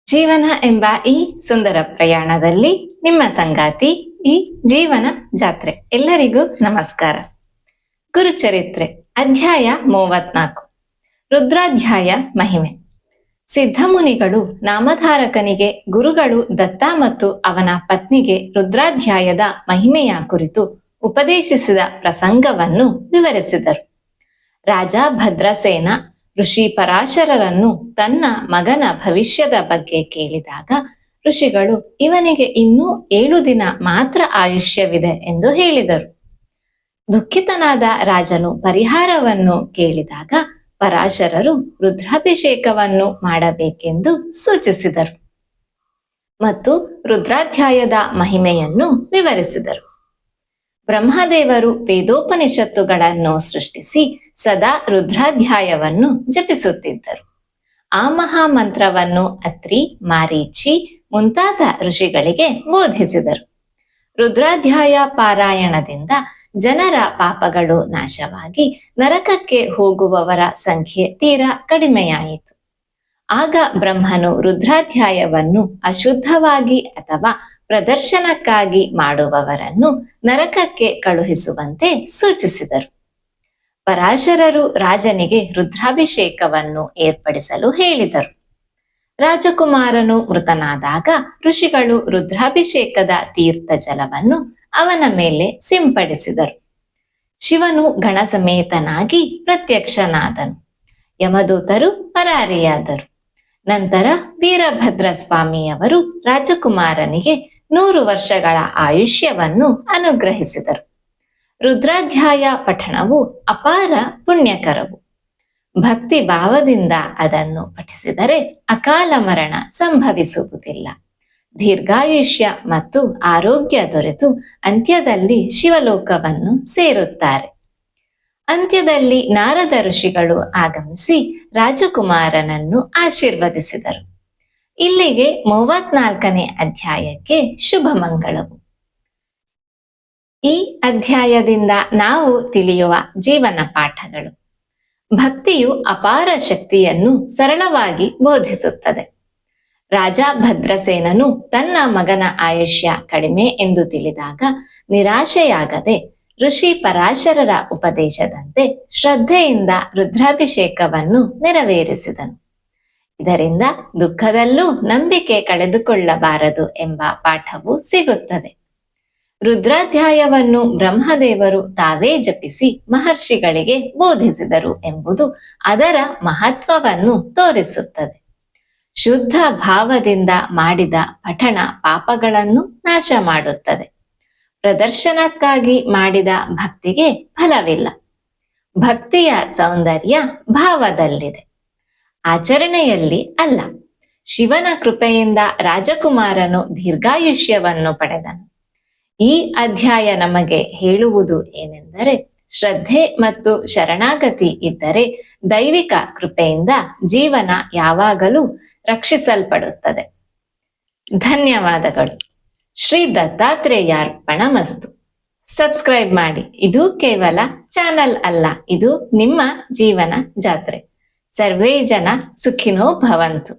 ಜೀವನ ಎಂಬ ಈ ಸುಂದರ ಪ್ರಯಾಣದಲ್ಲಿ ನಿಮ್ಮ ಸಂಗಾತಿ ಈ ಜೀವನ ಜಾತ್ರೆ. ಎಲ್ಲರಿಗೂ ನಮಸ್ಕಾರ. ಗುರುಚರಿತ್ರೆ ಅಧ್ಯಾಯ 34. ರುದ್ರಾಧ್ಯಾಯ ಮಹಿಮೆ. ಸಿದ್ಧಮುನಿಗಳು ನಾಮಧಾರಕನಿಗೆ ಗುರುಗಳು ದತ್ತ ಮತ್ತು ಅವನ ಪತ್ನಿಗೆ ರುದ್ರಾಧ್ಯಾಯದ ಮಹಿಮೆಯ ಕುರಿತು ಉಪದೇಶಿಸಿದ ಪ್ರಸಂಗವನ್ನು ವಿವರಿಸಿದರು. ರಾಜ ಭದ್ರಸೇನ ಋಷಿ ಪರಾಶರರನ್ನು ತನ್ನ ಮಗನ ಭವಿಷ್ಯದ ಬಗ್ಗೆ ಕೇಳಿದಾಗ ಋಷಿಗಳು ಇವನಿಗೆ ಇನ್ನೂ 7 ದಿನ ಮಾತ್ರ ಆಯುಷ್ಯವಿದೆ ಎಂದು ಹೇಳಿದರು. ದುಃಖಿತನಾದ ರಾಜನು ಪರಿಹಾರವನ್ನು ಕೇಳಿದಾಗ ಪರಾಶರರು ರುದ್ರಾಭಿಷೇಕವನ್ನು ಮಾಡಬೇಕೆಂದು ಸೂಚಿಸಿದರು ಮತ್ತು ರುದ್ರಾಧ್ಯಾಯದ ಮಹಿಮೆಯನ್ನು ವಿವರಿಸಿದರು. ಬ್ರಹ್ಮದೇವರು ವೇದೋಪನಿಷತ್ತುಗಳನ್ನು ಸೃಷ್ಟಿಸಿ ಸದಾ ರುದ್ರಾಧ್ಯಾಯವನ್ನು ಜಪಿಸುತ್ತಿದ್ದರು. ಆ ಮಹಾಮಂತ್ರವನ್ನು ಅತ್ರಿ, ಮಾರೀಚಿ ಮುಂತಾದ ಋಷಿಗಳಿಗೆ ಬೋಧಿಸಿದರು. ರುದ್ರಾಧ್ಯಾಯ ಪಾರಾಯಣದಿಂದ ಜನರ ಪಾಪಗಳು ನಾಶವಾಗಿ ನರಕಕ್ಕೆ ಹೋಗುವವರ ಸಂಖ್ಯೆ ತೀರಾ ಕಡಿಮೆಯಾಯಿತು. ಆಗ ಬ್ರಹ್ಮನು ರುದ್ರಾಧ್ಯಾಯವನ್ನು ಅಶುದ್ಧವಾಗಿ ಅಥವಾ ಪ್ರದರ್ಶನಕ್ಕಾಗಿ ಮಾಡುವವರನ್ನು ನರಕಕ್ಕೆ ಕಳುಹಿಸುವಂತೆ ಸೂಚಿಸಿದರು. ಪರಾಶರರು ರಾಜನಿಗೆ ರುದ್ರಾಭಿಷೇಕವನ್ನು ಏರ್ಪಡಿಸಲು ಹೇಳಿದರು. ರಾಜಕುಮಾರನು ಮೃತನಾದಾಗ ಋಷಿಗಳು ರುದ್ರಾಭಿಷೇಕದ ತೀರ್ಥ ಜಲವನ್ನು ಅವನ ಮೇಲೆ ಸಿಂಪಡಿಸಿದರು. ಶಿವನು ಗಣಸಮೇತನಾಗಿ ಪ್ರತ್ಯಕ್ಷನಾದನು. ಯಮದೂತರು ಪರಾರಿಯಾದರು. ನಂತರ ವೀರಭದ್ರ ಸ್ವಾಮಿಯವರು ರಾಜಕುಮಾರನಿಗೆ 100 ವರ್ಷಗಳ ಆಯುಷ್ಯವನ್ನು ಅನುಗ್ರಹಿಸಿದರು. ರುದ್ರಾಧ್ಯಾಯ ಪಠಣವು ಅಪಾರ ಪುಣ್ಯಕರವು. ಭಕ್ತಿ ಭಾವದಿಂದ ಅದನ್ನು ಪಠಿಸಿದರೆ ಅಕಾಲ ಮರಣ ಸಂಭವಿಸುವುದಿಲ್ಲ. ದೀರ್ಘಾಯುಷ್ಯ ಮತ್ತು ಆರೋಗ್ಯ ದೊರೆತು ಅಂತ್ಯದಲ್ಲಿ ಶಿವಲೋಕವನ್ನು ಸೇರುತ್ತಾರೆ. ಅಂತ್ಯದಲ್ಲಿ ನಾರದ ಋಷಿಗಳು ಆಗಮಿಸಿ ರಾಜಕುಮಾರನನ್ನು ಆಶೀರ್ವದಿಸಿದರು. ಇಲ್ಲಿಗೆ 34ನೇ ಅಧ್ಯಾಯಕ್ಕೆ ಶುಭ ಮಂಗಳವು. ಈ ಅಧ್ಯಾಯದಿಂದ ನಾವು ತಿಳಿಯುವ ಜೀವನ ಪಾಠಗಳು. ಭಕ್ತಿಯು ಅಪಾರ ಶಕ್ತಿಯನ್ನು ಸರಳವಾಗಿ ಬೋಧಿಸುತ್ತದೆ. ರಾಜ ಭದ್ರಸೇನನು ತನ್ನ ಮಗನ ಆಯುಷ್ಯ ಕಡಿಮೆ ಎಂದು ತಿಳಿದಾಗ ನಿರಾಶೆಯಾಗದೆ ಋಷಿ ಪರಾಶರರ ಉಪದೇಶದಂತೆ ಶ್ರದ್ಧೆಯಿಂದ ರುದ್ರಾಭಿಷೇಕವನ್ನು ನೆರವೇರಿಸಿದನು. ಇದರಿಂದ ದುಃಖದಲ್ಲೂ ನಂಬಿಕೆ ಕಳೆದುಕೊಳ್ಳಬಾರದು ಎಂಬ ಪಾಠವು ಸಿಗುತ್ತದೆ. ರುದ್ರಾಧ್ಯಾಯವನ್ನು ಬ್ರಹ್ಮದೇವರು ತಾವೇ ಜಪಿಸಿ ಮಹರ್ಷಿಗಳಿಗೆ ಬೋಧಿಸಿದರು ಎಂಬುದು ಅದರ ಮಹತ್ವವನ್ನು ತೋರಿಸುತ್ತದೆ. ಶುದ್ಧ ಭಾವದಿಂದ ಮಾಡಿದ ಪಠಣ ಪಾಪಗಳನ್ನು ನಾಶ ಮಾಡುತ್ತದೆ. ಪ್ರದರ್ಶನಕ್ಕಾಗಿ ಮಾಡಿದ ಭಕ್ತಿಗೆ ಫಲವಿಲ್ಲ. ಭಕ್ತಿಯ ಸೌಂದರ್ಯ ಭಾವದಲ್ಲಿದೆ, ಆಚರಣೆಯಲ್ಲಿ ಅಲ್ಲ. ಶಿವನ ಕೃಪೆಯಿಂದ ರಾಜಕುಮಾರನು ದೀರ್ಘಾಯುಷ್ಯವನ್ನು ಪಡೆದನು. ಈ ಅಧ್ಯಾಯ ನಮಗೆ ಹೇಳುವುದು ಏನೆಂದರೆ, ಶ್ರದ್ಧೆ ಮತ್ತು ಶರಣಾಗತಿ ಇದ್ದರೆ ದೈವಿಕ ಕೃಪೆಯಿಂದ ಜೀವನ ಯಾವಾಗಲೂ ರಕ್ಷಿಸಲ್ಪಡುತ್ತದೆ. ಧನ್ಯವಾದಗಳು. ಶ್ರೀ ದತ್ತಾತ್ರೇಯಾರ್ಪಣಮಸ್ತು. ಸಬ್ಸ್ಕ್ರೈಬ್ ಮಾಡಿ. ಇದು ಕೇವಲ ಚಾನಲ್ ಅಲ್ಲ, ಇದು ನಿಮ್ಮ ಜೀವನ ಜಾತ್ರೆ. ಸರ್ವೇ ಜನ ಸುಖಿನೋ ಭವಂತು.